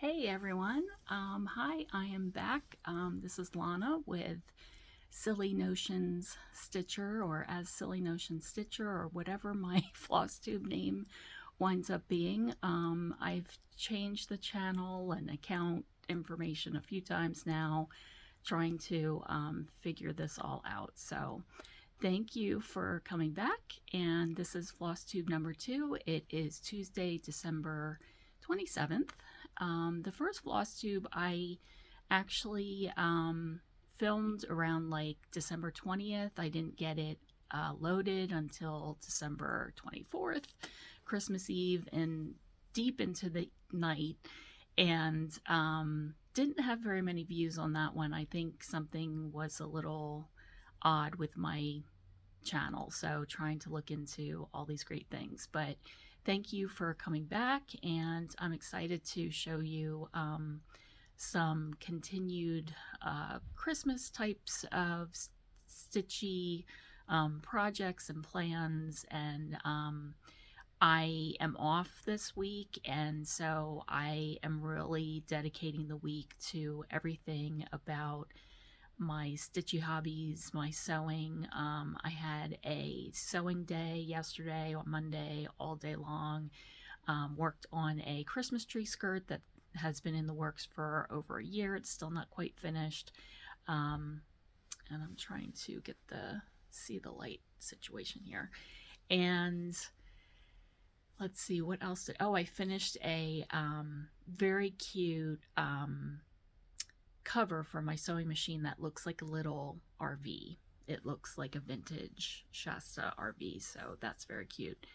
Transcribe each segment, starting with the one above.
Hey everyone, hi, I am back. This is Lana with Silly Notions Stitcher, or as Silly Notions Stitcher, or whatever my Flosstube name winds up being. I've changed the channel and account information a few times now, trying to figure this all out. So thank you for coming back, and this is Flosstube number 2. It is Tuesday, December 27th. The first Flosstube I actually filmed around like December 20th. I didn't get it loaded until December 24th, Christmas Eve, and deep into the night, and didn't have very many views on that one. I think something was a little odd with my channel, so trying to look into all these great things. But thank you for coming back, and I'm excited to show you some continued Christmas types of stitchy projects and plans. And I am off this week, and so I am really dedicating the week to everything about my stitchy hobbies, my sewing. I had a sewing day yesterday on Monday all day long. Worked on a Christmas tree skirt that has been in the works for over a year. It's still not quite finished. And I'm trying to get see the light situation here. And let's see, what else did, I finished a very cute cover for my sewing machine that looks like a little RV. It looks like a vintage Shasta RV, so that's very cute.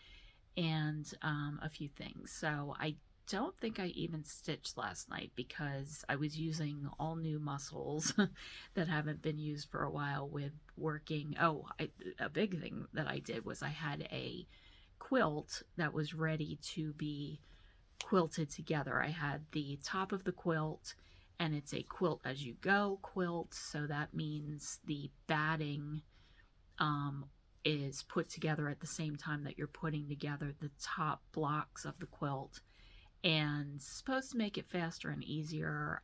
And a few things. So I don't think I even stitched last night because I was using all new muscles that haven't been used for a while with working. A big thing that I did was I had a quilt that was ready to be quilted together. I had the top of the quilt, and it's a quilt as you go quilt, so that means the batting is put together at the same time that you're putting together the top blocks of the quilt, and it's supposed to make it faster and easier.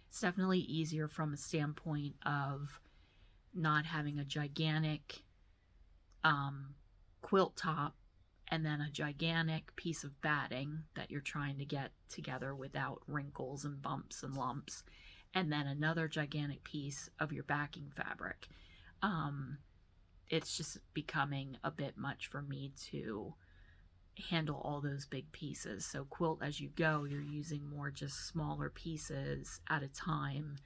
It's definitely easier from a standpoint of not having a gigantic quilt top and then a gigantic piece of batting that you're trying to get together without wrinkles and bumps and lumps, and then another gigantic piece of your backing fabric. It's just becoming a bit much for me to handle all those big pieces. So quilt as you go, you're using more just smaller pieces at a time,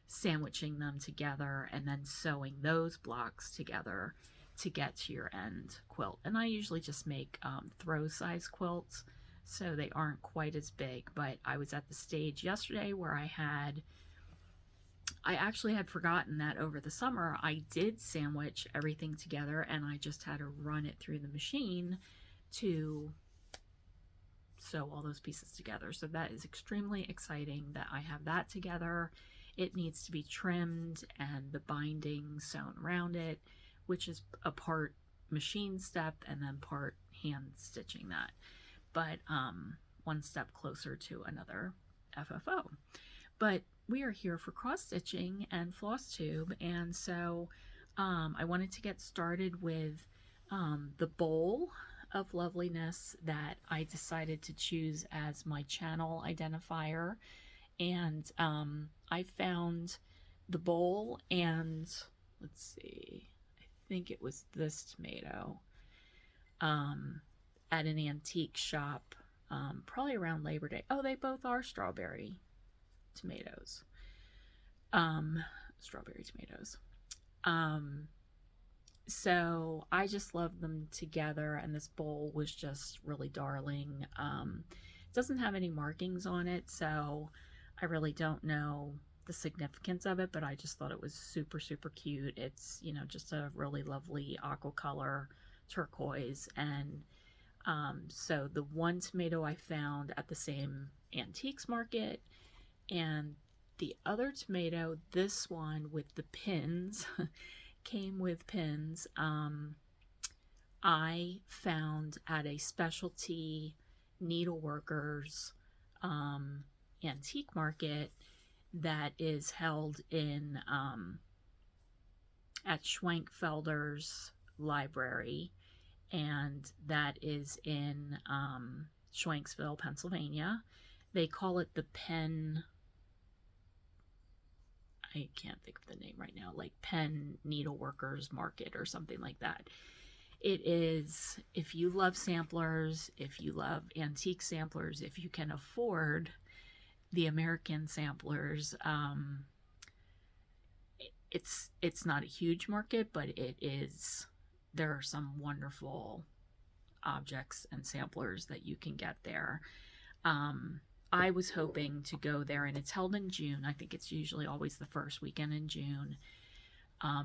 sandwiching them together, and then sewing those blocks together to get to your end quilt. And I usually just make throw size quilts, so they aren't quite as big. But I was at the stage yesterday where I actually had forgotten that over the summer I did sandwich everything together, and I just had to run it through the machine to sew all those pieces together. So that is extremely exciting that I have that together. It needs to be trimmed and the binding sewn around it, which is a part machine step and then part hand stitching that. But one step closer to another FFO. But we are here for cross stitching and Flosstube, and so I wanted to get started with the bowl of loveliness that I decided to choose as my channel identifier. And I found the bowl, and let's see, I think it was this tomato at an antique shop, probably around Labor Day. Oh, they both are strawberry tomatoes. Strawberry tomatoes. So I just love them together, and this bowl was just really darling. It doesn't have any markings on it, so I really don't know the significance of it, but I just thought it was super, super cute. It's, you know, just a really lovely aqua color turquoise. And so the one tomato I found at the same antiques market, and the other tomato, this one with the pins, came with pins, I found at a specialty needleworkers antique market that is held in at Schwenkfelder's library, and that is in Schwenksville, Pennsylvania. They call it the Penn, I can't think of the name right now, like Penn Needleworkers Market or something like that. It is, if you love samplers, if you love antique samplers, if you can afford the American samplers, it's not a huge market, but it is, there are some wonderful objects and samplers that you can get there. I was hoping to go there, and it's held in June. I think it's usually always the first weekend in June,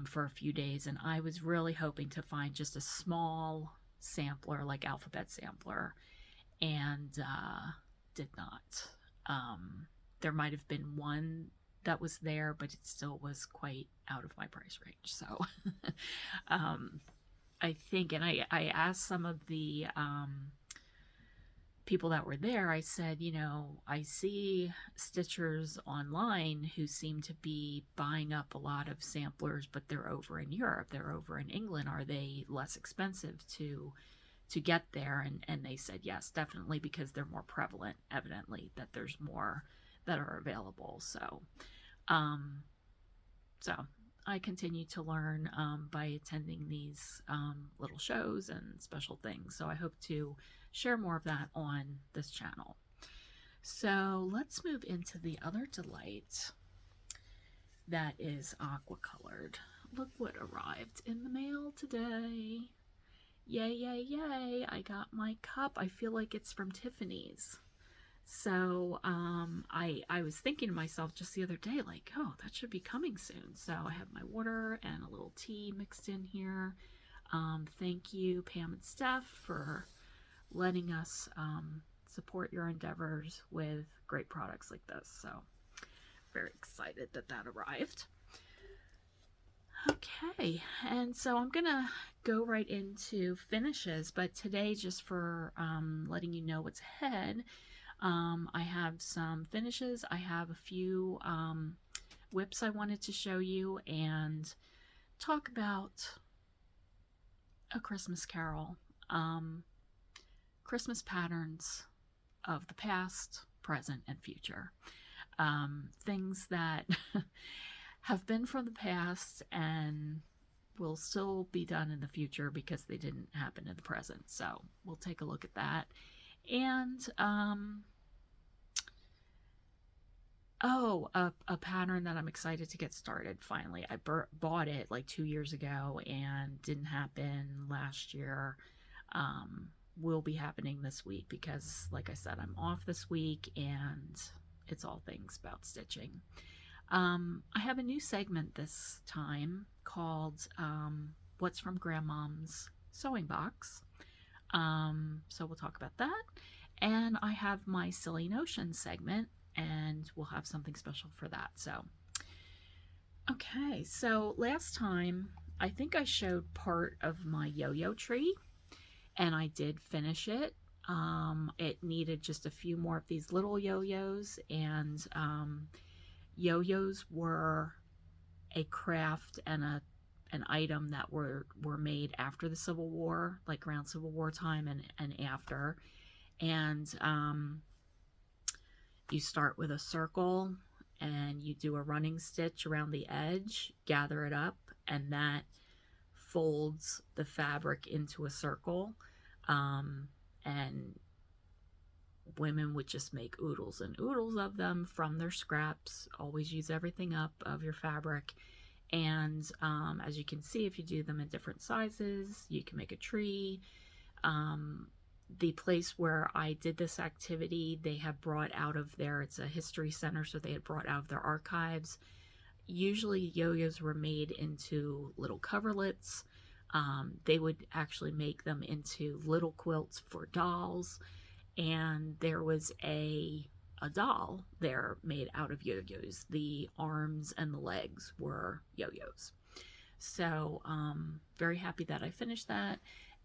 for a few days, and I was really hoping to find just a small sampler, like alphabet sampler, and did not. There might have been one that was there, but it still was quite out of my price range. So I think, and I asked some of the people that were there, I said, you know, I see stitchers online who seem to be buying up a lot of samplers, but they're over in Europe, they're over in England. Are they less expensive to get there? And they said yes, definitely, because they're more prevalent, evidently, that there's more that are available. So I continue to learn by attending these little shows and special things. So I hope to share more of that on this channel. So let's move into the other delight that is aqua colored. Look what arrived in the mail today. Yay, yay, yay. I got my cup. I feel like it's from Tiffany's. So I was thinking to myself just the other day, like, oh, that should be coming soon. So I have my water and a little tea mixed in here. Thank you, Pam and Steph, for letting us support your endeavors with great products like this. So very excited that that arrived. Okay, and so I'm gonna go right into finishes, but today, just for letting you know what's ahead, I have some finishes. I have a few WIPs I wanted to show you and talk about A Christmas Carol. Christmas patterns of the past, present, and future. Things that have been from the past and will still be done in the future because they didn't happen in the present. So we'll take a look at that. And a pattern that I'm excited to get started finally. I bought it like 2 years ago and didn't happen last year. Will be happening this week because, like I said, I'm off this week and it's all things about stitching. I have a new segment this time called What's from Grandmom's Sewing Box. So we'll talk about that. And I have my Silly Notions segment, and we'll have something special for that. So, okay, so last time I think I showed part of my yo-yo tree, and I did finish it. It needed just a few more of these little yo-yos, and yo-yos were a craft and an item that were made after the Civil War, like around Civil War time and after. And you start with a circle and you do a running stitch around the edge, gather it up, and that folds the fabric into a circle. And women would just make oodles and oodles of them from their scraps. Always use everything up of your fabric. And as you can see, if you do them in different sizes, you can make a tree. The place where I did this activity, they have brought out of their, it's a history center, so they had brought out of their archives. Usually yo-yos were made into little coverlets. They would actually make them into little quilts for dolls. And there was a doll there made out of yo-yos. The arms and the legs were yo-yos. So very happy that I finished that.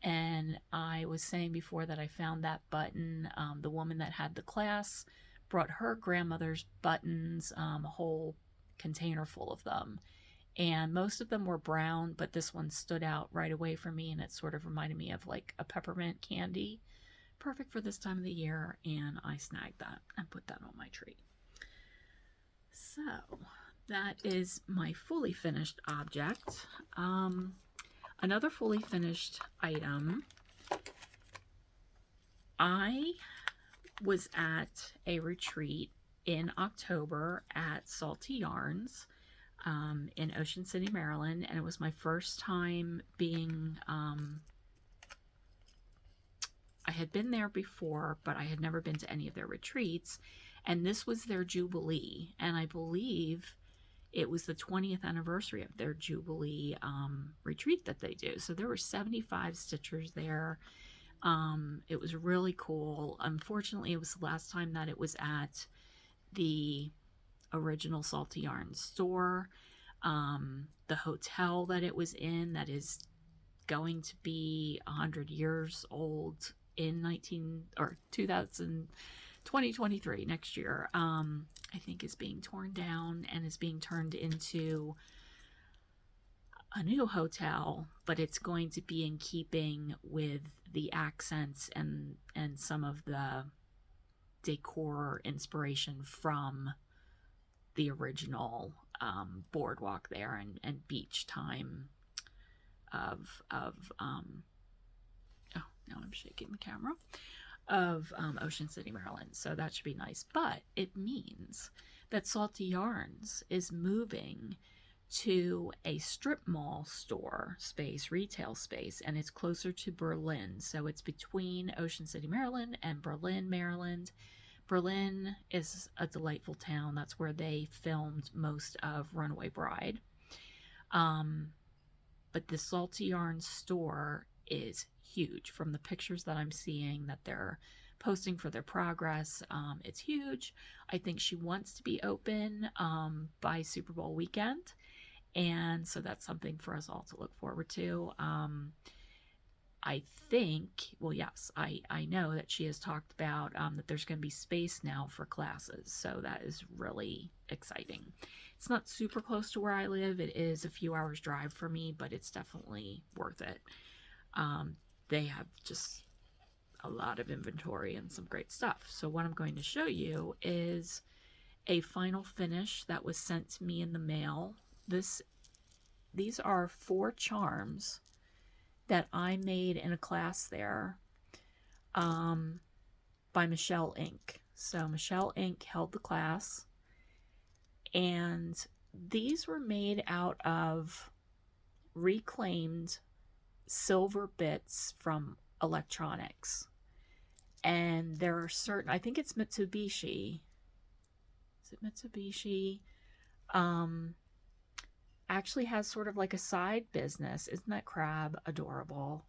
And I was saying before that I found that button. The woman that had the class brought her grandmother's buttons, a whole container full of them. And most of them were brown, but this one stood out right away for me, and it sort of reminded me of like a peppermint candy. Perfect for this time of the year, and I snagged that and put that on my tree. So that is my fully finished object. Another fully finished item. I was at a retreat in October at Salty Yarns in Ocean City, Maryland, and it was my first time being, I had been there before, but I had never been to any of their retreats, and this was their Jubilee, and I believe it was the 20th anniversary of their Jubilee retreat that they do. So there were 75 stitchers there. It was really cool. Unfortunately, it was the last time that it was at the original Salty Yarn store. The hotel that it was in, that is going to be 100 years old in 2023, next year, I think is being torn down and is being turned into a new hotel, but it's going to be in keeping with the accents and some of the decor inspiration from the original boardwalk there and beach time of oh, now I'm shaking the camera, of Ocean City, Maryland. So that should be nice. But it means that Salty Yarns is moving to a strip mall store space, retail space, and it's closer to Berlin. So it's between Ocean City, Maryland and Berlin, Maryland. Berlin is a delightful town. That's where they filmed most of Runaway Bride. But the Salty Yarns store is huge. From the pictures that I'm seeing that they're posting for their progress, it's huge. I think she wants to be open by Super Bowl weekend, and so that's something for us all to look forward to. I think, well, yes, I know that she has talked about that there's going to be space now for classes, so that is really exciting. It's not super close to where I live. It is a few hours drive for me, but it's definitely worth it. They have just a lot of inventory and some great stuff. So what I'm going to show you is a final finish that was sent to me in the mail. These are 4 charms that I made in a class there by Michelle Inc. So Michelle Inc. held the class, and these were made out of reclaimed silver bits from electronics. And there are certain, I think it's Mitsubishi. Is it Mitsubishi? Actually has sort of like a side business. Isn't that crab adorable?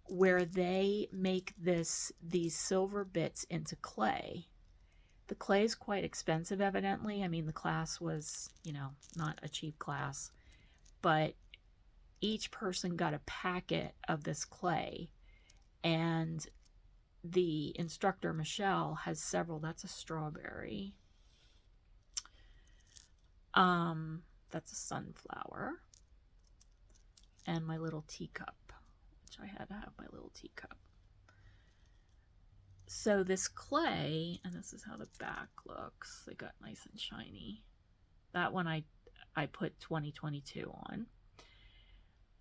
Where they make these silver bits into clay. The clay is quite expensive, evidently. I mean, the class was, not a cheap class, but each person got a packet of this clay, and the instructor, Michelle, has several. That's a strawberry. That's a sunflower. And my little teacup, which I had to have my little teacup. So this clay, and this is how the back looks. They got nice and shiny. That one I put 2022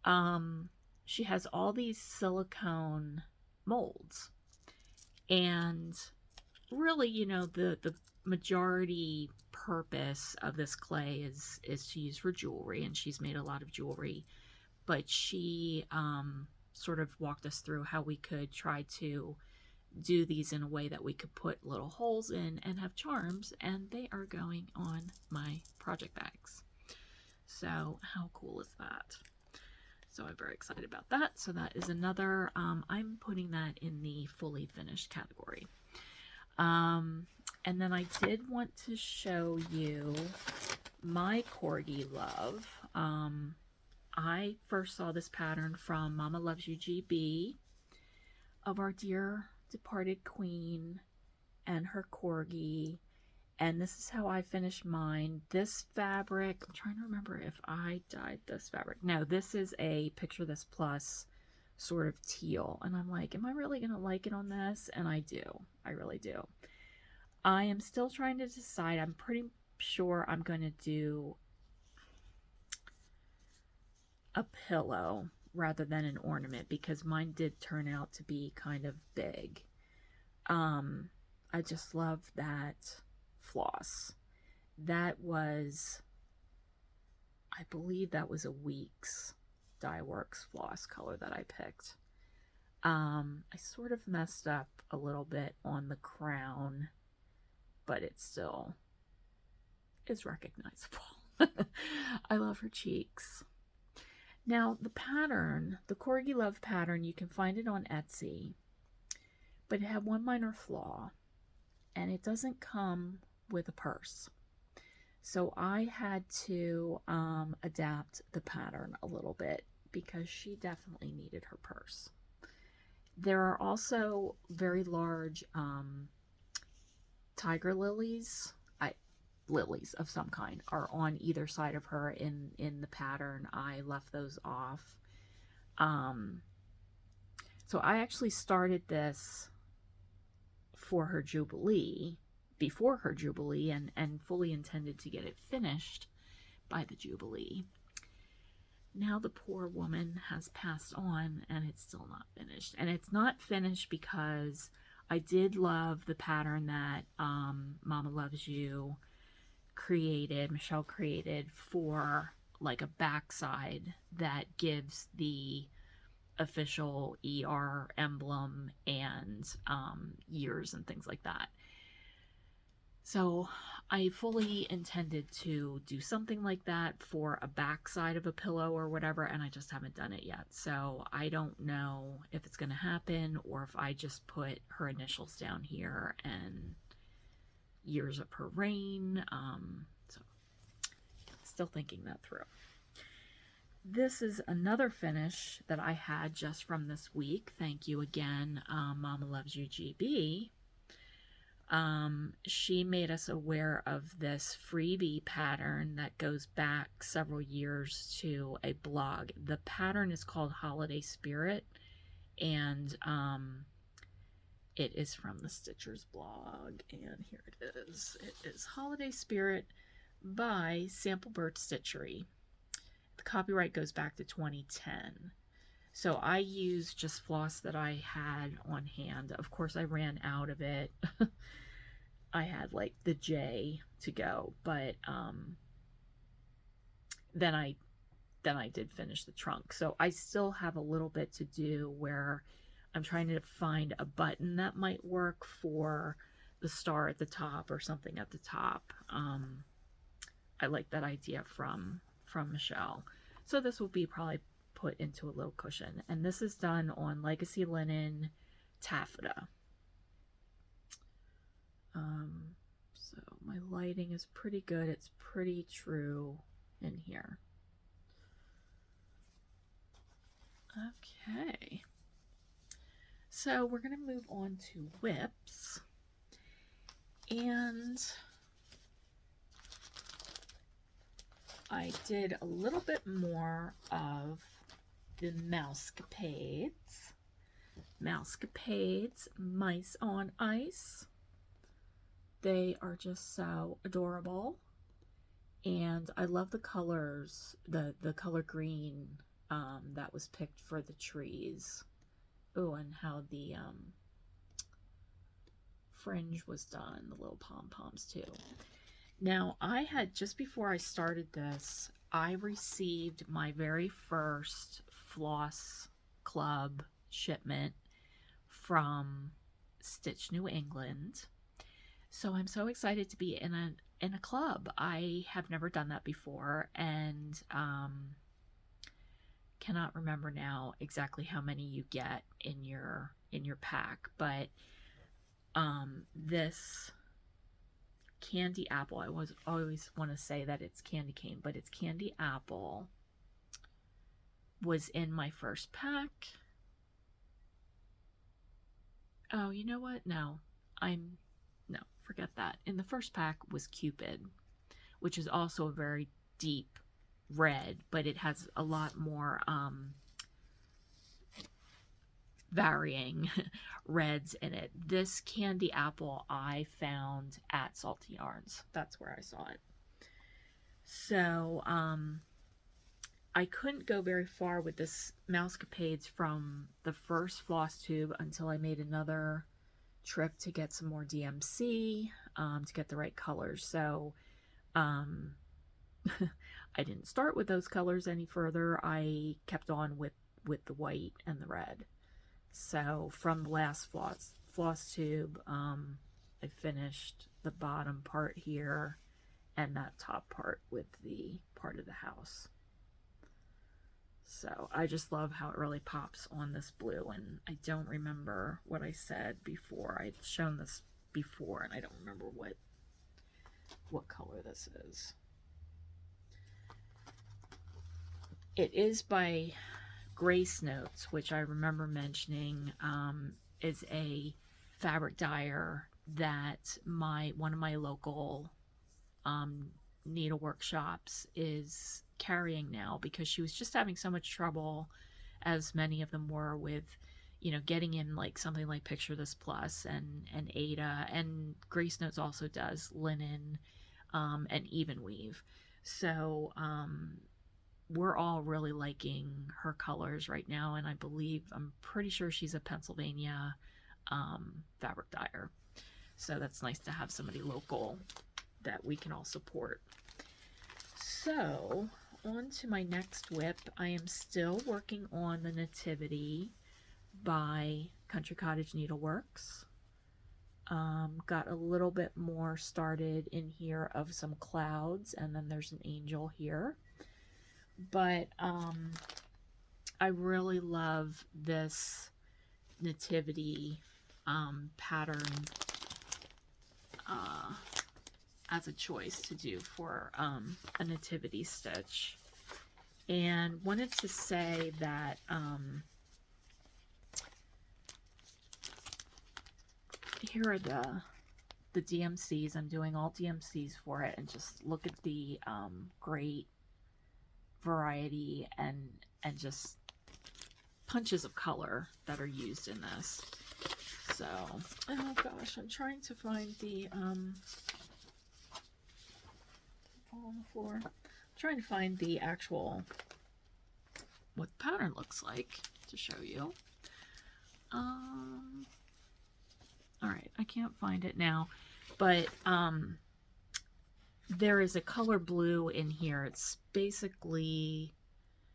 on. She has all these silicone molds. And really, the majority purpose of this clay is to use for jewelry, and she's made a lot of jewelry. But she sort of walked us through how we could try to do these in a way that we could put little holes in and have charms, and they are going on my project bags. So how cool is that? So I'm very excited about that. So that is another, I'm putting that in the fully finished category. And then I did want to show you my corgi love. I first saw this pattern from Mama Loves You GB of our dear departed queen, and her corgi. And this is how I finished mine. This fabric, I'm trying to remember if I dyed this fabric. No, this is a Picture This Plus sort of teal. And I'm like, am I really going to like it on this? And I do. I really do. I am still trying to decide. I'm pretty sure I'm going to do a pillow rather than an ornament because mine did turn out to be kind of big. I just love that floss. That was, I believe that was a Weeks Dye Works floss color that I picked. I sort of messed up a little bit on the crown, but it still is recognizable. I love her cheeks. Now, the pattern, the Corgi Love pattern, you can find it on Etsy, but it had one minor flaw, and it doesn't come with a purse. So I had to adapt the pattern a little bit because she definitely needed her purse. There are also very large tiger lilies. Lilies of some kind are on either side of her in the pattern. I left those off. So I actually started this for her Jubilee, before her Jubilee, and fully intended to get it finished by the Jubilee. Now the poor woman has passed on and it's still not finished. And it's not finished because I did love the pattern that Mama Loves You created, Michelle created, for like a backside that gives the official ER emblem and years and things like that. So I fully intended to do something like that for a backside of a pillow or whatever, and I just haven't done it yet. So I don't know if it's going to happen or if I just put her initials down here and years of her reign. So still thinking that through. This is another finish that I had just from this week. Thank you again, Mama Loves You GB. She made us aware of this freebie pattern that goes back several years to a blog. The pattern is called Holiday Spirit, and it is from the Stitchers blog, and here it is. It is Holiday Spirit by Sample Bird Stitchery. The copyright goes back to 2010. So I used just floss that I had on hand. Of course, I ran out of it. I had like the J to go, but then I did finish the trunk. So I still have a little bit to do where I'm trying to find a button that might work for the star at the top or something at the top. I like that idea from Michelle. So this will be probably put into a little cushion. And this is done on Legacy Linen taffeta. So my lighting is pretty good. It's pretty true in here. Okay. So we're going to move on to WIPs. And I did a little bit more of the Mousecapades. Mousecapades, Mice on Ice. They are just so adorable. And I love the colors, the color green that was picked for the trees. Oh, and how the fringe was done, the little pom-poms too. Now, I had, just before I started this, I received my very first Floss Club shipment from Stitch New England. So I'm so excited to be in a club. I have never done that before, and cannot remember now exactly how many you get in your pack, but this Candy Apple, I always want to say that it's Candy Cane, but it's Candy Apple, was in my first pack. Oh, you know what? No, I'm forget that. In the first pack was Cupid, which is also a very deep red, but it has a lot more varying reds in it. This candy apple I found at Salty Yarns. That's where I saw it. So I couldn't go very far with this Mousecapades from the first Flosstube until I made another trip to get some more DMC to get the right colors. So I didn't start with those colors any further. I kept on with the white and the red. So from the last Flosstube, I finished the bottom part here and that top part with the part of the house. So I just love how it really pops on this blue, and I don't remember what I said before. I've shown this before and I don't remember what color this is. It is by Grace Notes, which I remember mentioning is a fabric dyer that one of my local needlework shops is carrying now, because she was just having so much trouble, as many of them were, with, you know, getting in like something like Picture This Plus and Ada, and Grace Notes also does linen and even weave. So we're all really liking her colors right now, and I'm pretty sure she's a Pennsylvania fabric dyer. So that's nice to have somebody local that we can all support. So on to my next WIP. I am still working on the Nativity by Country Cottage Needleworks. Got a little bit more started in here of some clouds, and then there's an angel here. But I really love this Nativity pattern as a choice to do for a nativity stitch, and wanted to say that here are the DMCs. I'm doing all DMCs for it, and just look at the great variety and just punches of color that are used in this. So, oh gosh, I'm trying to find the fall on the floor. I'm trying to find the actual what the pattern looks like to show you. All right, I can't find it now, but there is a color blue in here. It's basically,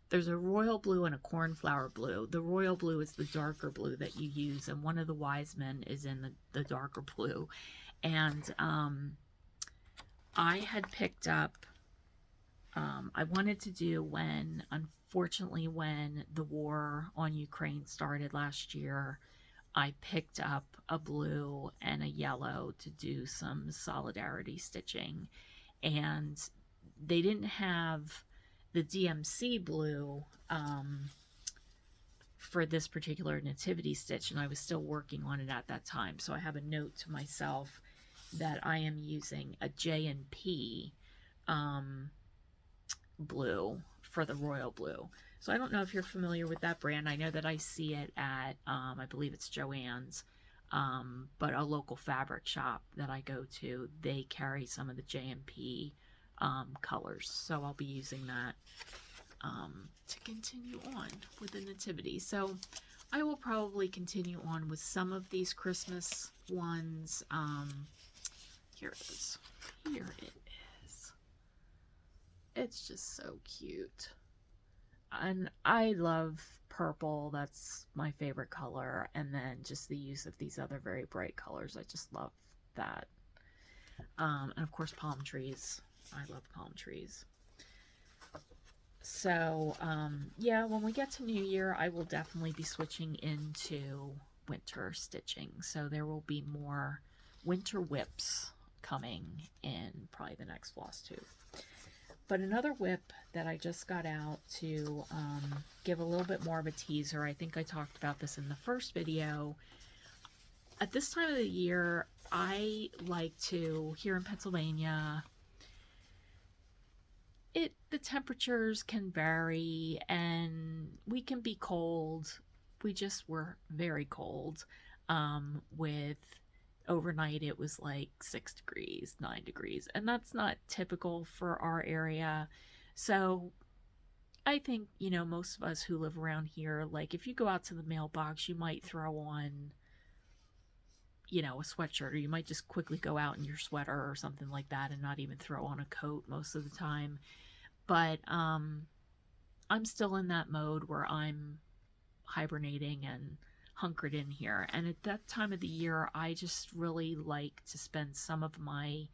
there's a royal blue and a cornflower blue. The royal blue is the darker blue that you use, and one of the wise men is in the darker blue. And I had picked up, I wanted to do unfortunately, when the war on Ukraine started last year, I picked up a blue and a yellow to do some solidarity stitching. And they didn't have the DMC blue for this particular nativity stitch, and I was still working on it at that time. So I have a note to myself that I am using a J&P blue for the royal blue. So I don't know if you're familiar with that brand. I know that I see it at, I believe it's Joann's, but a local fabric shop that I go to, they carry some of the J&P colors. So I'll be using that to continue on with the nativity. So I will probably continue on with some of these Christmas ones. Here it is. Here it is. It's just so cute. And I love purple. That's my favorite color. And then just the use of these other very bright colors. I just love that. And of course, palm trees. I love palm trees. So, yeah, when we get to New Year, I will definitely be switching into winter stitching. So there will be more winter WIPs coming in probably the next Flosstube. But another WIP that I just got out to give a little bit more of a teaser. I think I talked about this in the first video. at this time of the year, I like to, here in Pennsylvania, the temperatures can vary and we can be cold. We just were very cold. With overnight it was like 6 degrees, 9 degrees, and that's not typical for our area. So I think, most of us who live around here, like if you go out to the mailbox, you might throw on, a sweatshirt, or you might just quickly go out in your sweater or something like that and not even throw on a coat most of the time. But I'm still in that mode where I'm hibernating and hunkered in here. And at that time of the year, I just really like to spend some of my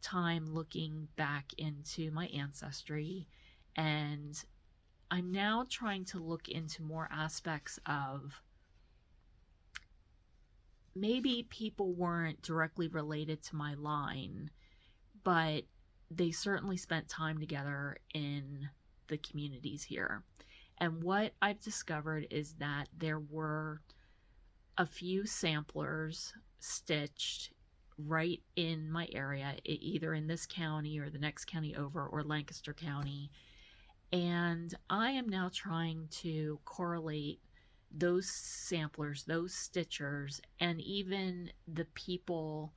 time looking back into my ancestry. And I'm now trying to look into more aspects of maybe people weren't directly related to my line, but they certainly spent time together in the communities here. And what I've discovered is that there were a few samplers stitched right in my area, either in this county or the next county over, or Lancaster County. And I am now trying to correlate those samplers, those stitchers, and even the people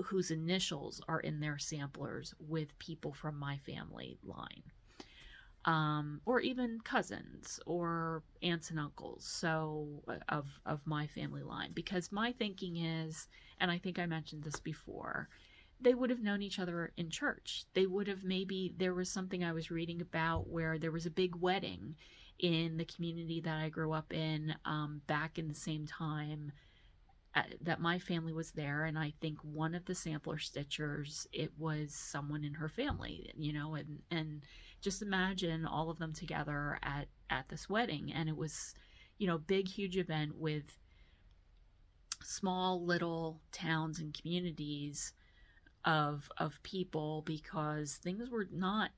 whose initials are in their samplers with people from my family line, or even cousins or aunts and uncles, so of my family line. Because my thinking is, and I think I mentioned this before, they would have known each other in church. They would have, maybe there was something I was reading about where there was a big wedding in the community that I grew up in, back in the same time that my family was there. And I think one of the sampler stitchers, it was someone in her family, and just imagine all of them together at this wedding. And it was, big, huge event with small little towns and communities of people, because things were not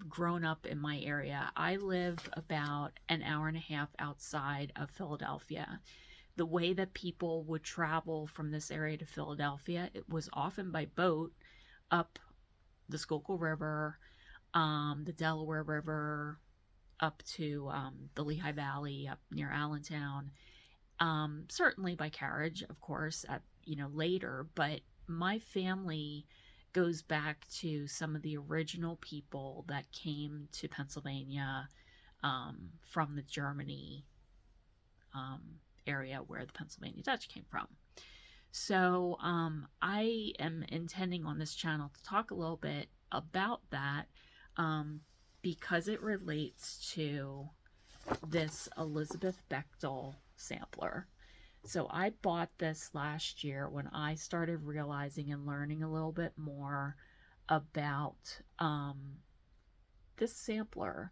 grown up in my area. I live about an hour and a half outside of Philadelphia. The way that people would travel from this area to Philadelphia, it was often by boat up the Schuylkill River, the Delaware River, up to the Lehigh Valley, up near Allentown. Certainly by carriage, of course, later. But my family goes back to some of the original people that came to Pennsylvania from the Germany area where the Pennsylvania Dutch came from. So I am intending on this channel to talk a little bit about that, because it relates to this Elizabeth Bechtel sampler. So I bought this last year when I started realizing and learning a little bit more about this sampler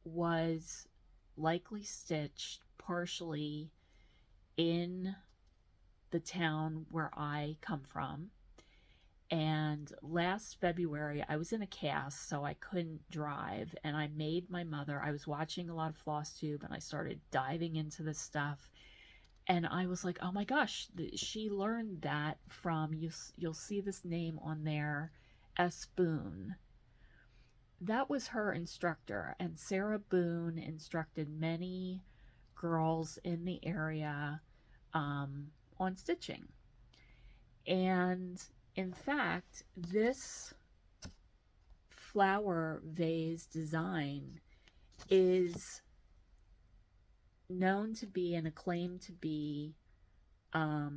was likely stitched partially in the town where I come from. And last February, I was in a cast, so I couldn't drive. And I made my mother, I was watching a lot of Flosstube, and I started diving into this stuff. And I was like, oh my gosh, she learned that from, you'll see this name on there, S. Boone. That was her instructor. And Sarah Boone instructed many girls in the area on stitching. And in fact, this flower vase design is known to be and acclaimed to be a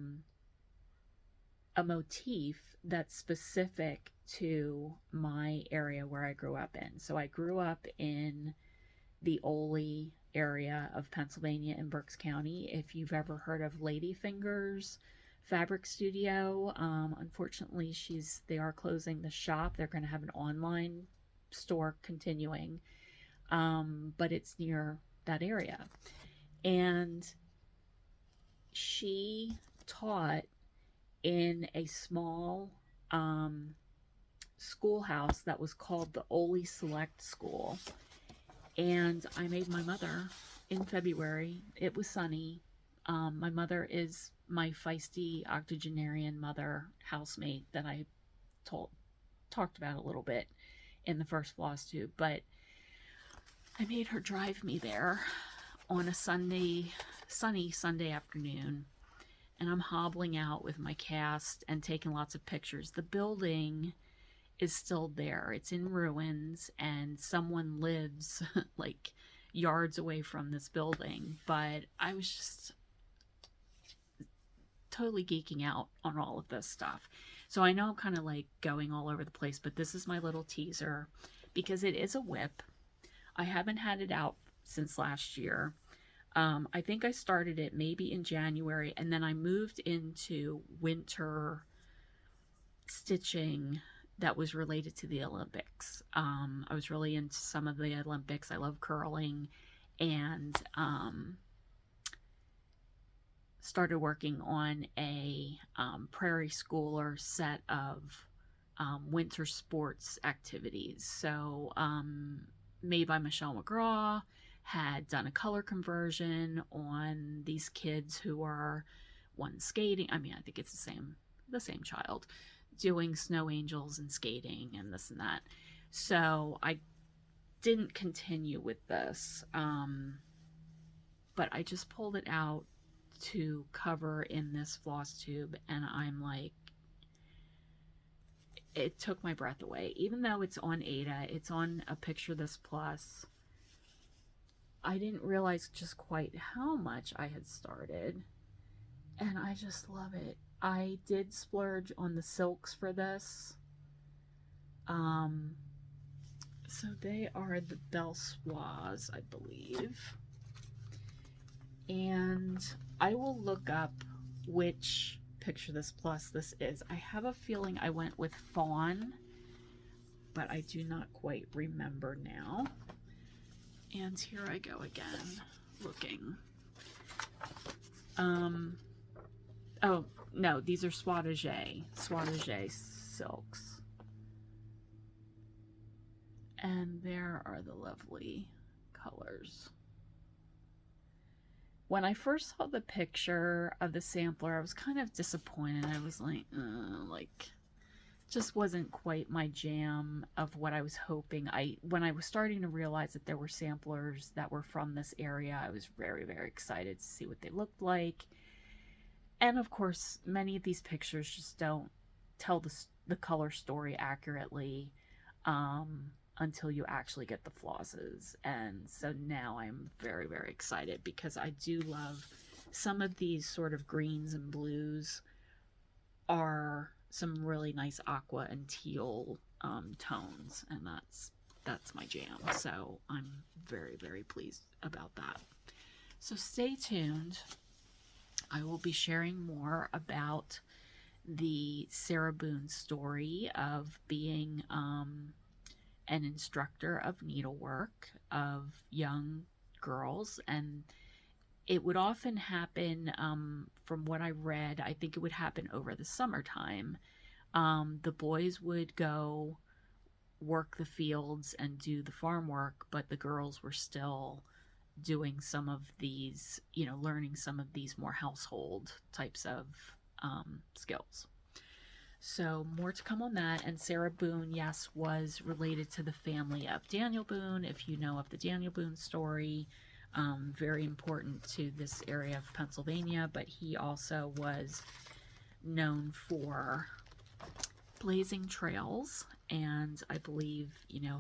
motif that's specific to my area where I grew up in. So I grew up in the Ole area of Pennsylvania in Berks County. If you've ever heard of Ladyfingers Fabric Studio, unfortunately they are closing the shop. They're going to have an online store continuing, but it's near that area. And she taught in a small schoolhouse that was called the Ole Select School. And I made my mother in February. It was sunny. My mother is my feisty octogenarian mother housemate that I talked about a little bit in the first Flosstube, but I made her drive me there on a sunny Sunday afternoon, and I'm hobbling out with my cast and taking lots of pictures. The building is still there. It's in ruins, and someone lives like yards away from this building, but I was just totally geeking out on all of this stuff. So I know I'm kind of like going all over the place, but this is my little teaser because it is a WIP. I haven't had it out since last year. I think I started it maybe in January, and then I moved into winter stitching that was related to the Olympics. I was really into some of the Olympics. I love curling, and started working on a prairie schooler set of winter sports activities. So made by Michelle McGraw, had done a color conversion on these kids who are one skating. I mean, I think it's the same child doing snow angels and skating and this and that. So I didn't continue with this, but I just pulled it out to cover in this Flosstube, and I'm like, it took my breath away. Even though it's on Ada, it's on a Picture This Plus, I didn't realize just quite how much I had started, and I just love it. I did splurge on the SILKS for this. So they are the Belsoise, I believe. And I will look up which Picture This Plus this is. I have a feeling I went with Fawn, but I do not quite remember now. And here I go again, looking. Oh, no, these are Swatagé silks. And there are the lovely colors. When I first saw the picture of the sampler, I was kind of disappointed. I was like, just wasn't quite my jam of what I was hoping. When I was starting to realize that there were samplers that were from this area, I was very, very excited to see what they looked like. And of course, many of these pictures just don't tell the color story accurately until you actually get the flosses. And so now I'm very, very excited because I do love some of these sort of greens and blues are some really nice aqua and teal tones, and that's my jam. So I'm very, very pleased about that. So stay tuned. I will be sharing more about the Sarah Boone story of being an instructor of needlework of young girls, and it would often happen, from what I read, I think it would happen over the summertime. The boys would go work the fields and do the farm work, but the girls were still doing some of these, learning some of these more household types of skills. So more to come on that. And Sarah Boone, yes, was related to the family of Daniel Boone. If you know of the Daniel Boone story, very important to this area of Pennsylvania, but he also was known for blazing trails and I believe,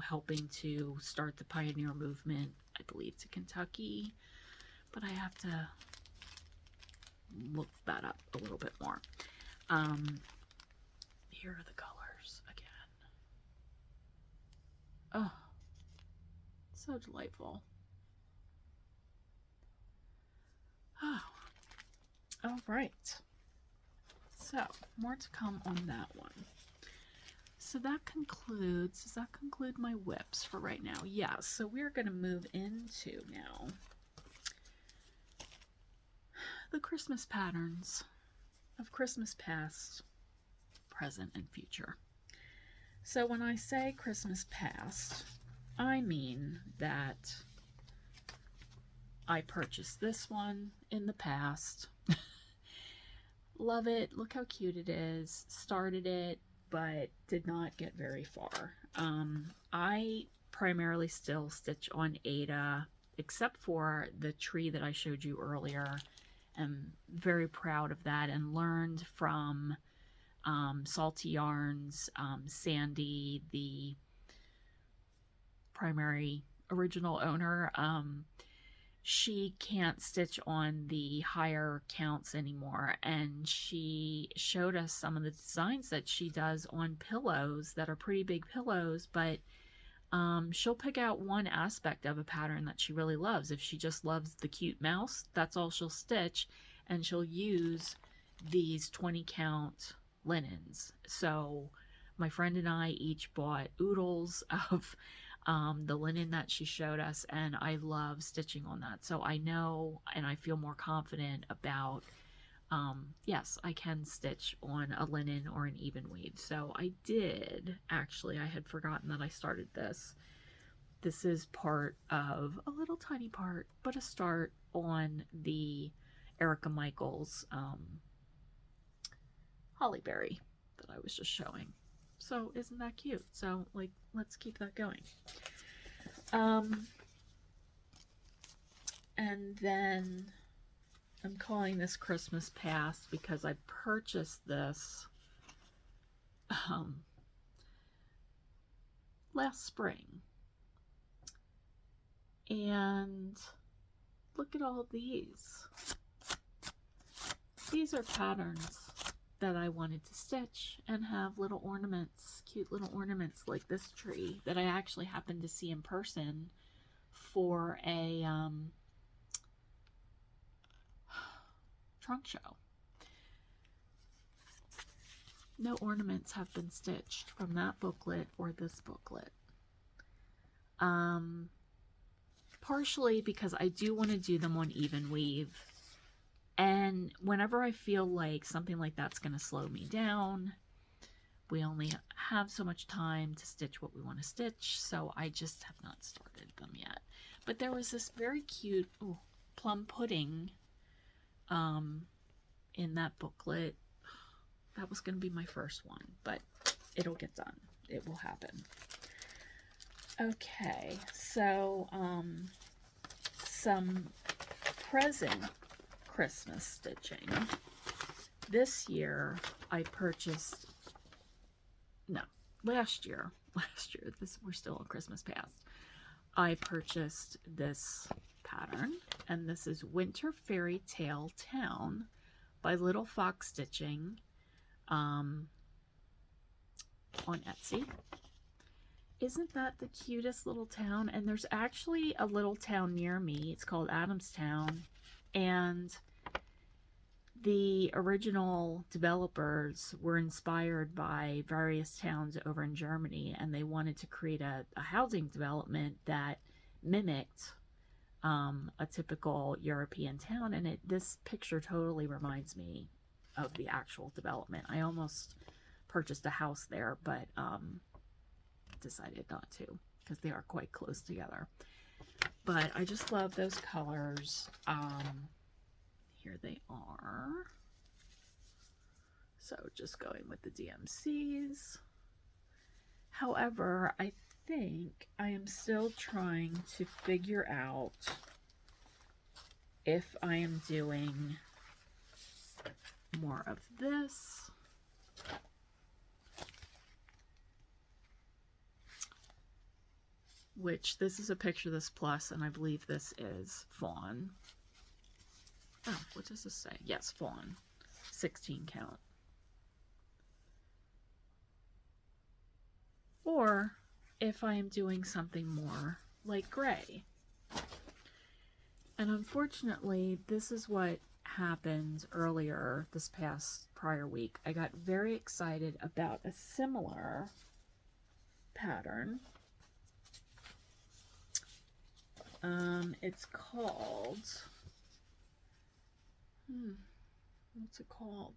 helping to start the pioneer movement, I believe, to Kentucky, but I have to look that up a little bit more. Here are the colors again. Oh, so delightful. Oh, all right. So, more to come on that one. So that concludes, does that conclude my WIPs for right now? Yeah, so we're going to move into now the Christmas patterns of Christmas past, present, and future. So when I say Christmas past, I mean that I purchased this one in the past. love it. Look how cute it is. Started it, but did not get very far. I primarily still stitch on Ada, except for the tree that I showed you earlier. I'm very proud of that, and learned from Salty Yarns, Sandy, the primary original owner. She can't stitch on the higher counts anymore, and she showed us some of the designs that she does on pillows that are pretty big pillows, but she'll pick out one aspect of a pattern that she really loves. If she just loves the cute mouse, that's all she'll stitch, and she'll use these 20 count linens. So my friend and I each bought oodles of the linen that she showed us, and I love stitching on that. So I know, and I feel more confident about, yes, I can stitch on a linen or an even weave. So I did, actually, I had forgotten that I started this. This is part of, a little tiny part, but a start on the Erica Michaels Hollyberry that I was just showing. So isn't that cute? So, like, let's keep that going. And then I'm calling this Christmas Past because I purchased this last spring. And look at all these. These are patterns that I wanted to stitch and have little ornaments, cute little ornaments like this tree that I actually happened to see in person for a trunk show. No ornaments have been stitched from that booklet or this booklet. Partially because I do want to do them on even weave. And whenever I feel like something like that's going to slow me down, we only have so much time to stitch what we want to stitch, so I just have not started them yet. But there was this very cute plum pudding in that booklet. That was going to be my first one, but it'll get done. It will happen. Okay, so some present Christmas stitching. This year I purchased, no, last year, we're still on Christmas Past. I purchased this pattern, and this is Winter Fairy Tale Town by Little Fox Stitching on Etsy. Isn't that the cutest little town? And there's actually a little town near me. It's called Adamstown, and the original developers were inspired by various towns over in Germany, and they wanted to create a housing development that mimicked a typical European town, and this picture totally reminds me of the actual development. I almost purchased a house there, but decided not to because they are quite close together. But I just love those colors. Here they are. So just going with the DMCs. However, I think I am still trying to figure out if I am doing more of this, which this is a picture of this plus, and I believe this is fawn. Oh, what does this say? Yes, fawn. 16 count. Or if I am doing something more like gray. And unfortunately, this is what happened earlier this prior week. I got very excited about a similar pattern. It's called, what's it called?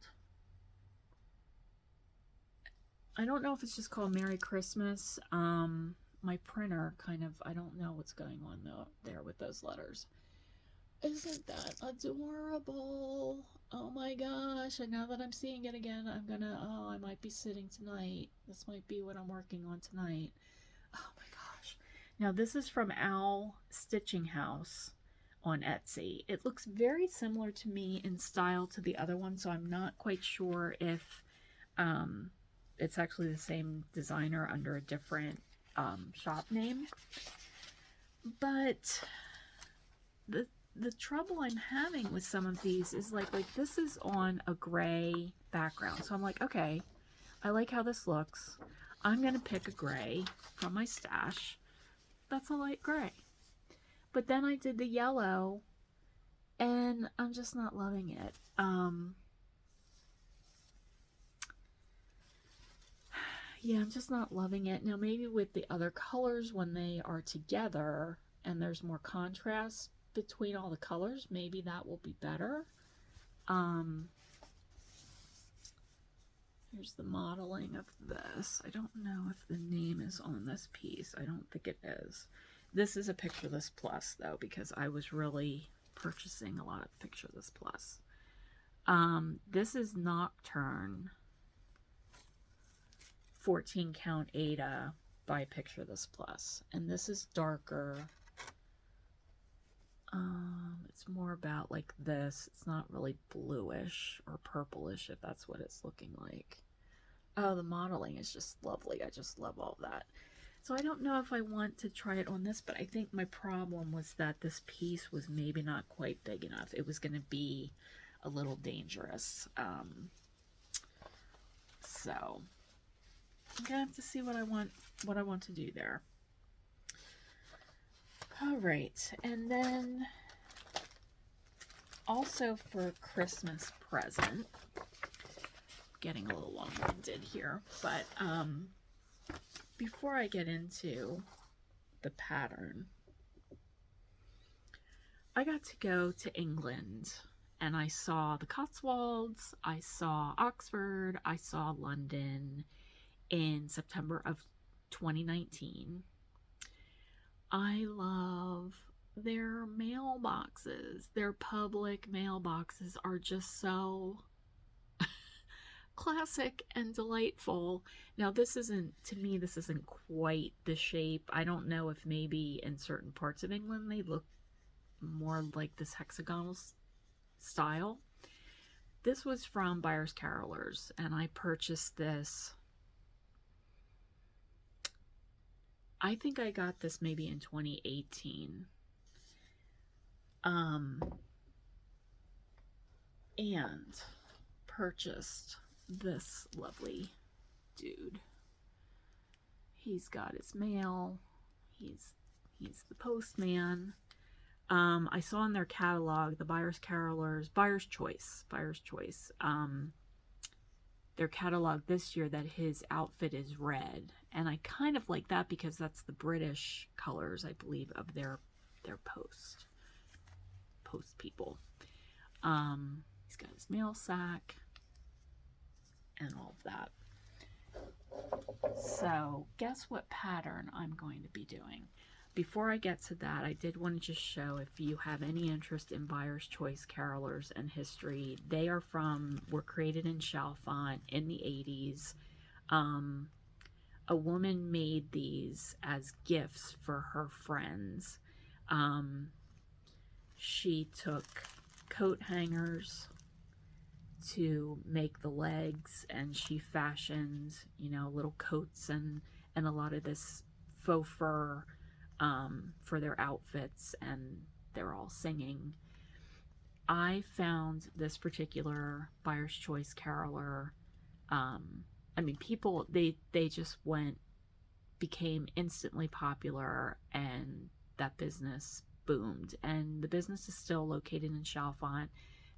I don't know if it's just called Merry Christmas. My printer kind of, I don't know what's going on there with those letters. Isn't that adorable? Oh my gosh, and now that I'm seeing it again, I'm gonna, oh, I might be sitting tonight. This might be what I'm working on tonight. Oh my gosh. Now this is from Owl Stitching House on Etsy. It looks very similar to me in style to the other one, so I'm not quite sure if it's actually the same designer under a different shop name. But the trouble I'm having with some of these is like this is on a gray background. So I'm like, okay, I like how this looks. I'm going to pick a gray from my stash. That's a light gray. But then I did the yellow and I'm just not loving it. Yeah, I'm just not loving it. Now maybe with the other colors when they are together and there's more contrast between all the colors, maybe that will be better. Here's the modeling of this. I don't know if the name is on this piece. I don't think it is. This is a Picture This Plus though, because I was really purchasing a lot of Picture This Plus. This is Nocturne 14 count Ada by Picture This Plus, and this is darker. It's more about like this. It's not really bluish or purplish, if that's what it's looking like. Oh, the modeling is just lovely. I just love all of that. So I don't know if I want to try it on this, but I think my problem was that this piece was maybe not quite big enough. It was going to be a little dangerous. So I'm gonna have to see what I want to do there. All right, and then also for Christmas present, getting a little long-winded here, but before I get into the pattern, I got to go to England and I saw the Cotswolds, I saw Oxford, I saw London in September of 2019. I love their mailboxes. Their public mailboxes are just so classic and delightful. Now this isn't, to me, this isn't quite the shape. I don't know if maybe in certain parts of England they look more like this hexagonal style. This was from Buyers Carolers, and I purchased this. I think I got this maybe in 2018. And purchased this lovely dude. He's got his mail. He's the postman. I saw in their catalog, the Buyers Carolers, Buyer's Choice, their catalog this year, that his outfit is red, and I kind of like that because that's the British colors, I believe, of their post people. He's got his mail sack and all of that. So guess what pattern I'm going to be doing. Before I get to that, I did want to just show, if you have any interest in Buyer's Choice carolers and history, they were created in Chalfont in the 80s. A woman made these as gifts for her friends. She took coat hangers to make the legs, and she fashioned, little coats and a lot of this faux fur for their outfits, and they're all singing. I found this particular Buyer's Choice caroler, people, they just became instantly popular, and that business boomed, and the business is still located in Chalfont.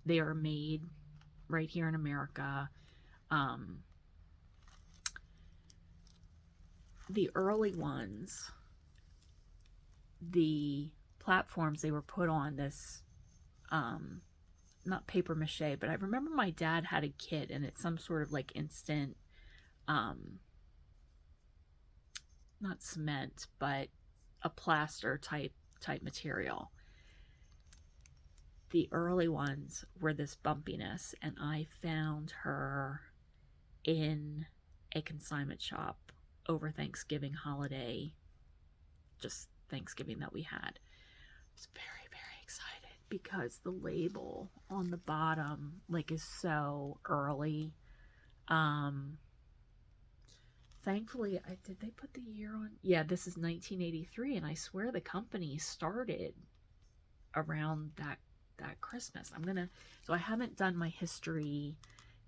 They are made right here in America. The early ones, the platforms they were put on, this not paper mache, but I remember my dad had a kit, and it's some sort of like instant not cement, but a plaster type material. the early ones were this bumpiness, and I found her in a consignment shop over Thanksgiving holiday, just Thanksgiving that we had. I was very, very excited because the label on the bottom like is so early. Thankfully, did they put the year on? Yeah, this is 1983, and I swear the company started around that Christmas. So I haven't done my history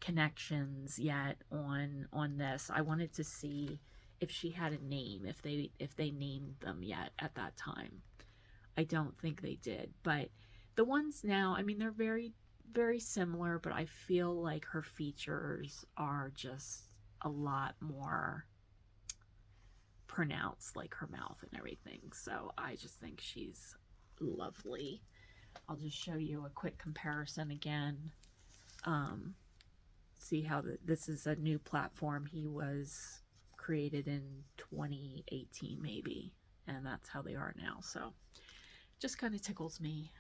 connections yet on this. I wanted to see if she had a name, if they named them yet at that time. I don't think they did, but the ones now, I mean, they're very, very similar, but I feel like her features are just a lot more pronounced, like her mouth and everything. So I just think she's lovely. I'll just show you a quick comparison again. See how this is a new platform. He was created in 2018 maybe, and that's how they are now. So just kind of tickles me.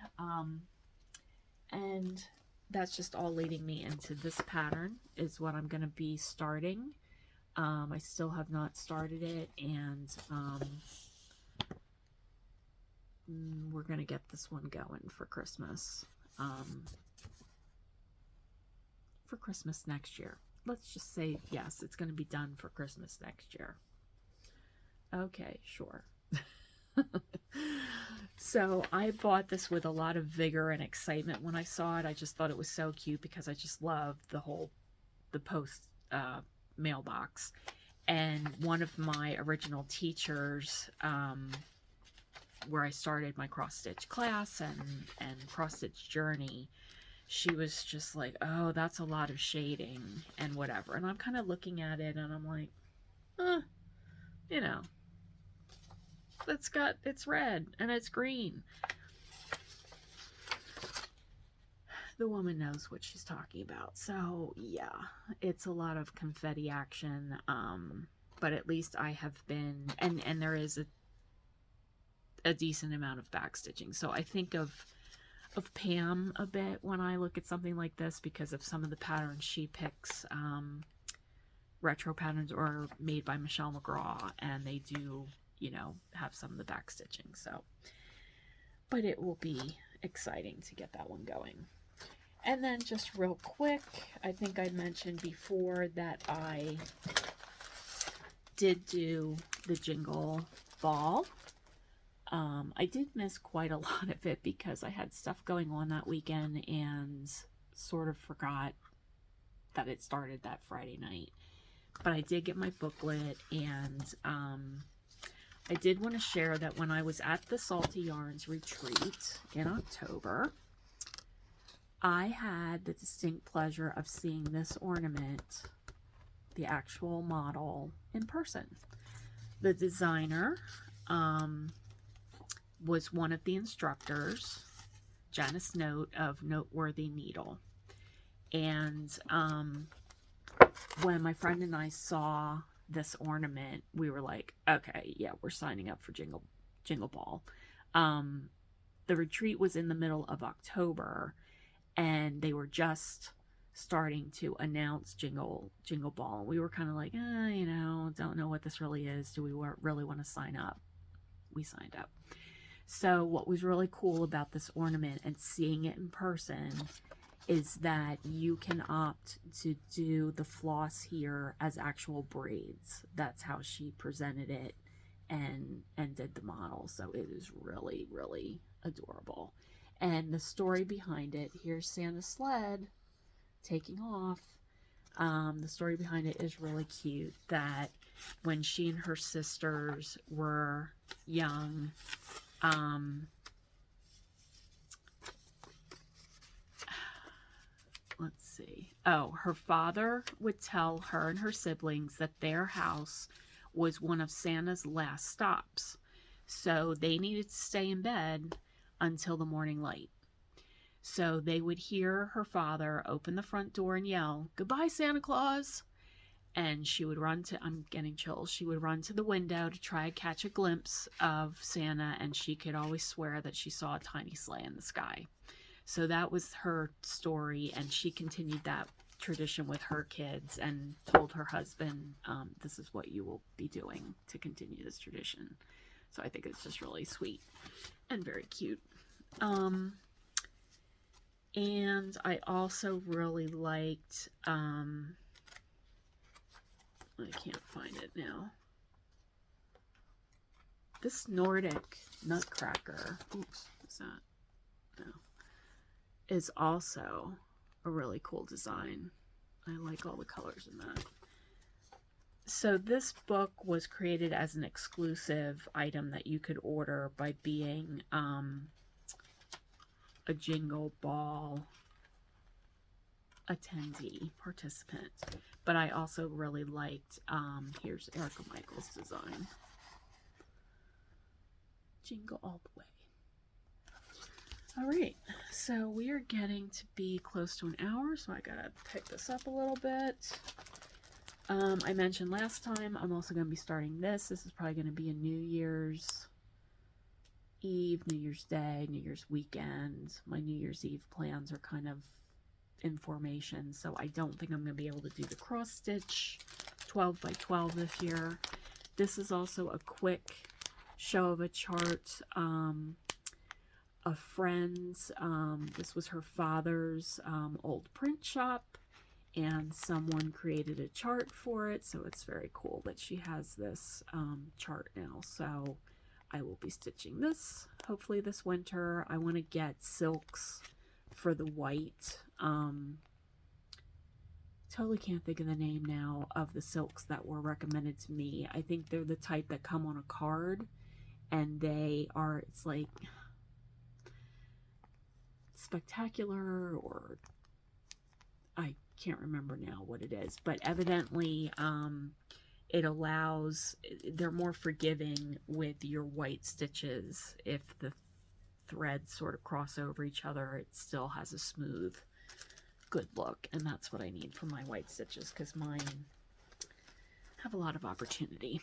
And that's just all leading me into this pattern is what I'm going to be starting. I still have not started it, and we're going to get this one going for Christmas. For Christmas next year. Let's just say, yes, it's going to be done for Christmas next year. Okay, sure. So I bought this with a lot of vigor and excitement when I saw it. I just thought it was so cute because I just love the post mailbox. And one of my original teachers, where I started my cross stitch class and cross stitch journey, she was just like, oh, that's a lot of shading and whatever. And I'm kind of looking at it and I'm like, you know, it's red and it's green. The woman knows what she's talking about. So yeah, it's a lot of confetti action. But at least I have been, and there is a decent amount of backstitching. So I think of Pam a bit when I look at something like this because of some of the patterns she picks. Retro patterns are made by Michelle McGraw, and they do, you know, have some of the backstitching. So, but it will be exciting to get that one going. And then just real quick, I think I mentioned before that I did do the jingle ball. I did miss quite a lot of it because I had stuff going on that weekend and sort of forgot that it started that Friday night. But I did get my booklet, and I did want to share that when I was at the Salty Yarns retreat in October, I had the distinct pleasure of seeing this ornament, the actual model, in person. The designer was one of the instructors, Janice Note of Noteworthy Needle. And when my friend and I saw this ornament, we were like, okay, yeah, we're signing up for Jingle Ball. The retreat was in the middle of October, and they were just starting to announce Jingle Ball. We were kind of like, you know, don't know what this really is. Do we really want to sign up? We signed up. So what was really cool about this ornament and seeing it in person is that you can opt to do the floss here as actual braids. That's how she presented it and did the model. So it is really, really adorable. And the story behind it, here's Santa's sled taking off. The story behind it is really cute, that when she and her sisters were young, let's see. Oh, her father would tell her and her siblings that their house was one of Santa's last stops. So they needed to stay in bed until the morning light. So they would hear her father open the front door and yell, "Goodbye, Santa Claus." And she would run to, I'm getting chills, she would run to the window to try to catch a glimpse of Santa, and she could always swear that she saw a tiny sleigh in the sky. So that was her story, and she continued that tradition with her kids and told her husband, this is what you will be doing to continue this tradition. So I think it's just really sweet and very cute. And I also really liked, I can't find it now, this Nordic nutcracker. Oops, is that? No. Is also a really cool design. I like all the colors in that. So this book was created as an exclusive item that you could order by being a Jingle Ball attendee, participant. But I also really liked, here's Erica Michael's design. Jingle all the way. All right, so we are getting to be close to an hour, so I gotta pick this up a little bit. I mentioned last time I'm also going to be starting this. This is probably going to be a New Year's Eve, New Year's Day, New Year's weekend. My New Year's Eve plans are kind of in formation, so I don't think I'm going to be able to do the cross stitch 12 by 12 this year. This is also a quick show of a chart. A friend's, this was her father's old print shop, and someone created a chart for it, so it's very cool that she has this chart now. So I will be stitching this hopefully this winter. I want to get silks for the white. Totally can't think of the name now of the silks that were recommended to me. I think they're the type that come on a card, and they are, it's like spectacular, or I can't remember now what it is, but evidently it allows, they're more forgiving with your white stitches. If the threads sort of cross over each other, it still has a smooth, good look, and that's what I need for my white stitches, because mine have a lot of opportunity.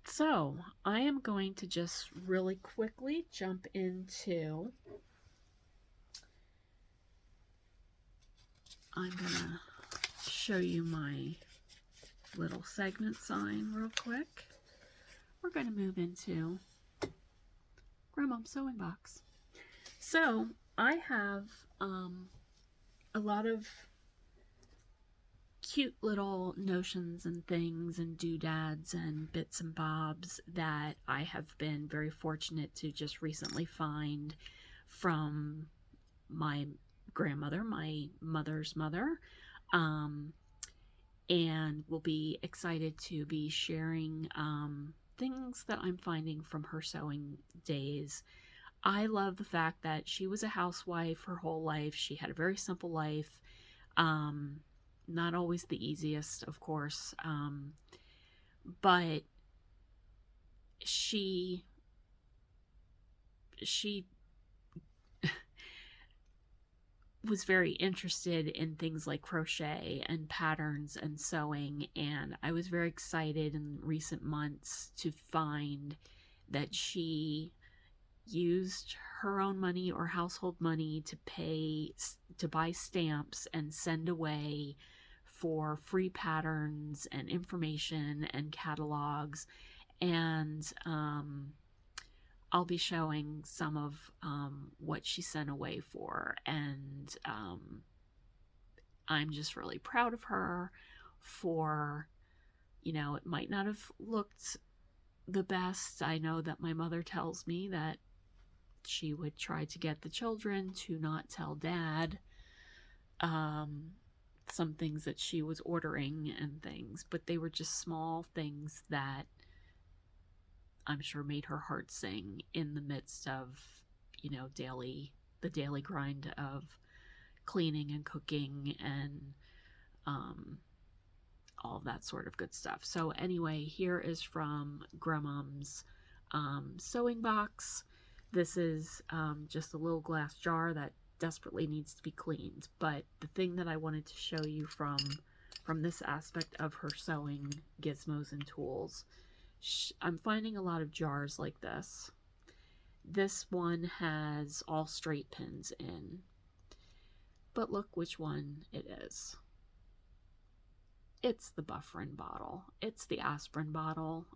So I am going to just really quickly jump into, I'm gonna show you my little segment sign real quick. We're gonna move into Grandma's sewing box. So I have a lot of cute little notions and things and doodads and bits and bobs that I have been very fortunate to just recently find from my grandmother, my mother's mother, and will be excited to be sharing things that I'm finding from her sewing days. I love the fact that she was a housewife her whole life. She had a very simple life. Not always the easiest, of course, but she was very interested in things like crochet and patterns and sewing, and I was very excited in recent months to find that she used her own money or household money to buy stamps and send away for free patterns and information and catalogs. And I'll be showing some of what she sent away for, and I'm just really proud of her for, you know, it might not have looked the best. I know that my mother tells me that she would try to get the children to not tell Dad some things that she was ordering and things, but they were just small things that I'm sure made her heart sing in the midst of, you know, the daily grind of cleaning and cooking and all of that sort of good stuff. So anyway, here is from Grandma's sewing box. This is just a little glass jar that desperately needs to be cleaned. But the thing that I wanted to show you from this aspect of her sewing gizmos and tools, I'm finding a lot of jars like this This one has all straight pins in, but look which one it is. It's the Bufferin bottle. It's the aspirin bottle,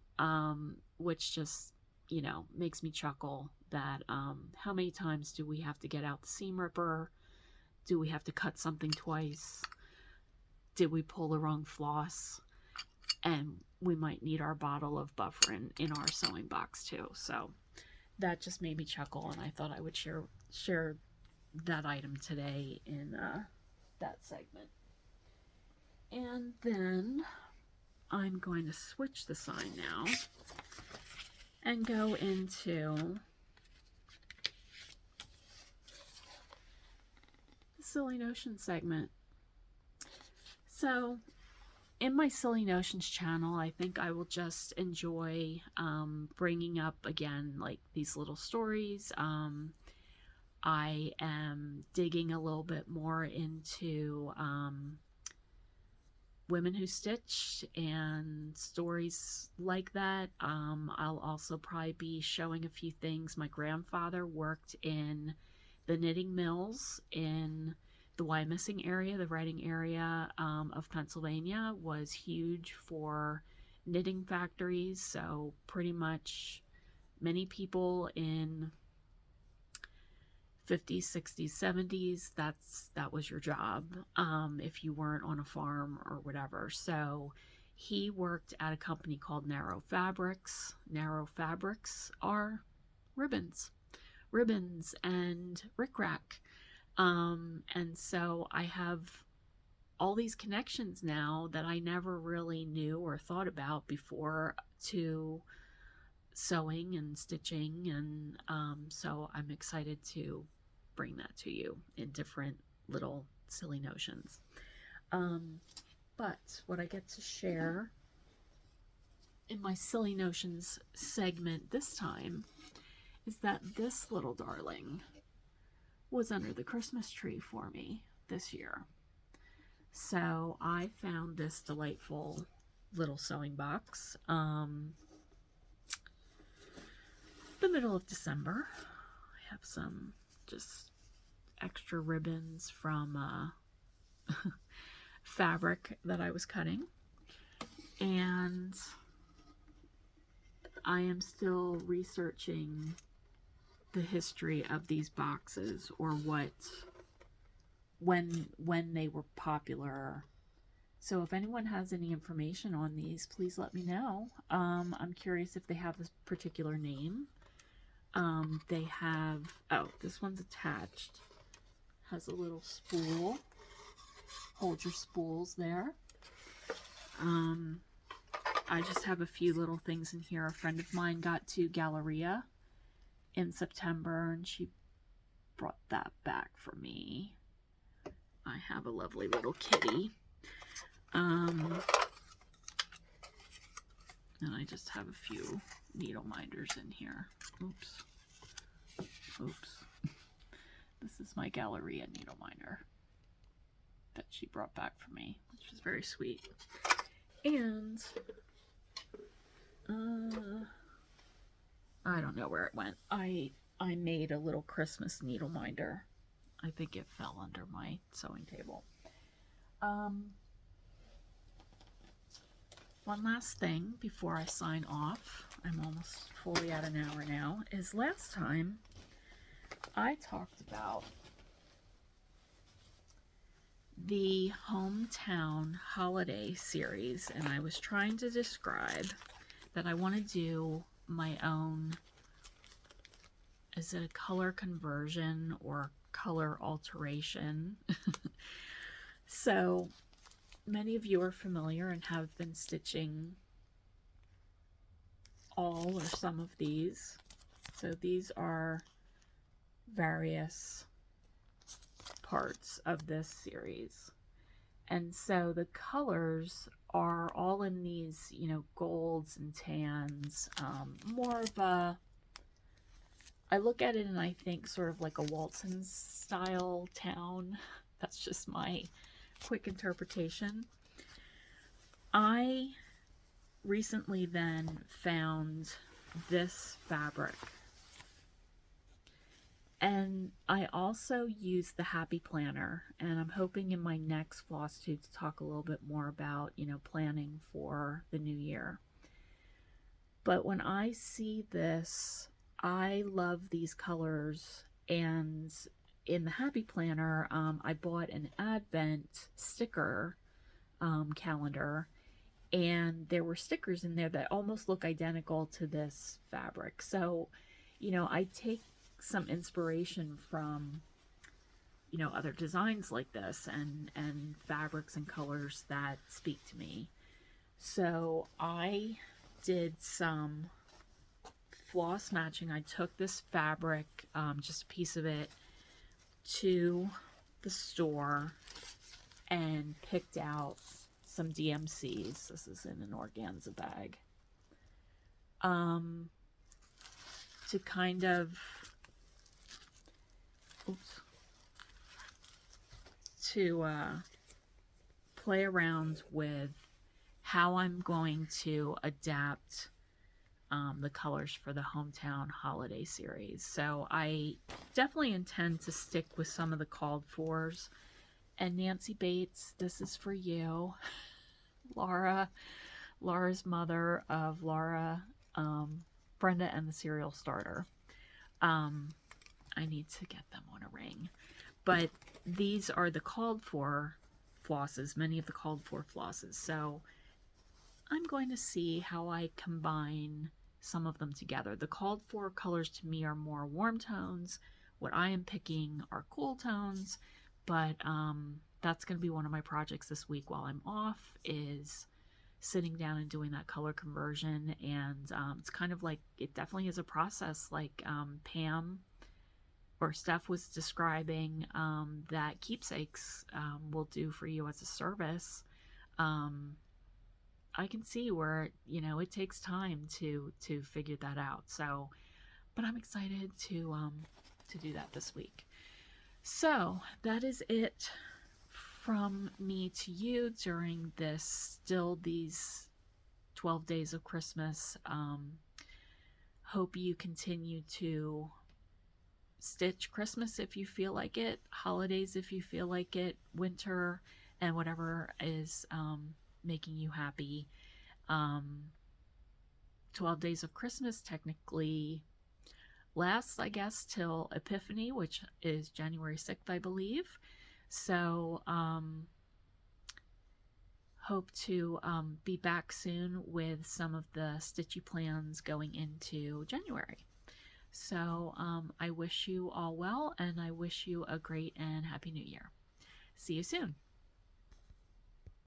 which just, you know, makes me chuckle that how many times do we have to get out the seam ripper? Do we have to cut something twice? Did we pull the wrong floss? And we might need our bottle of Bufferin in our sewing box too. So that just made me chuckle, and I thought I would share that item today in that segment. And then I'm going to switch the sign now and go into the Silly Notions segment. So in my Silly Notions channel, I think I will just enjoy bringing up again like these little stories. I am digging a little bit more into women who stitch and stories like that. I'll also probably be showing a few things. My grandfather worked in the knitting mills in the Wyomissing area, the writing area of Pennsylvania, was huge for knitting factories. So pretty much many people in 50s, 60s, 70s, that was your job if you weren't on a farm or whatever. So he worked at a company called Narrow Fabrics. Narrow Fabrics are ribbons and rickrack. And so I have all these connections now that I never really knew or thought about before to sewing and stitching, and so I'm excited to bring that to you in different little silly notions. But what I get to share in my Silly Notions segment this time is that this little darling was under the Christmas tree for me this year. So I found this delightful little sewing box the middle of December. I have some just extra ribbons from fabric that I was cutting, and I am still researching the history of these boxes, or when they were popular. So if anyone has any information on these, please let me know. I'm curious if they have this particular name. They have, oh, this one's attached, has a little spool, hold your spools there. I just have a few little things in here. A friend of mine got to Galleria in September, and she brought that back for me. I have a lovely little kitty. And I just have a few needle minders in here. Oops. This is my Galleria needle minder that she brought back for me, which is very sweet. And I don't know where it went. I made a little Christmas needle minder. I think it fell under my sewing table. One last thing before I sign off, I'm almost fully at an hour now, is last time I talked about the hometown holiday series, and I was trying to describe that I want to do my own, is it a color conversion or color alteration? So many of you are familiar and have been stitching all or some of these. So these are various parts of this series. And so the colors are all in these, you know, golds and tans, more of a, I look at it and I think sort of like a Walton style town. That's just my quick interpretation. I recently then found this fabric And I also use the Happy Planner, and I'm hoping in my next Flosstube to talk a little bit more about, planning for the new year. But when I see this, I love these colors, and in the Happy Planner, I bought an Advent sticker calendar, and there were stickers in there that almost look identical to this fabric. So, I take some inspiration from other designs like this, and fabrics and colors that speak to me. So I did some floss matching. I took this fabric, just a piece of it, to the store and picked out some DMCs. This is in an organza bag. To kind of play around with how I'm going to adapt the colors for the Hometown Holiday Series. So I definitely intend to stick with some of the called fors. And Nancy Bates, this is for you. Laura's mother of Laura, Brenda and the Cereal Starter. I need to get them on a ring. But these are the called for flosses, many of the called for flosses. So I'm going to see how I combine some of them together. The called for colors to me are more warm tones. What I am picking are cool tones, but that's going to be one of my projects this week while I'm off, is sitting down and doing that color conversion. And it's kind of like, it definitely is a process, like Pam or Steph was describing, that Keepsakes will do for you as a service. I can see where, it takes time to figure that out. So, but I'm excited to do that this week. So that is it from me to you during these 12 days of Christmas. Hope you continue to stitch Christmas if you feel like it, holidays if you feel like it, winter, and whatever is making you happy. 12 days of Christmas technically lasts, I guess, till Epiphany, which is January 6th, I believe. So hope to be back soon with some of the stitchy plans going into January. So I wish you all well, and I wish you a great and happy new year. See you soon.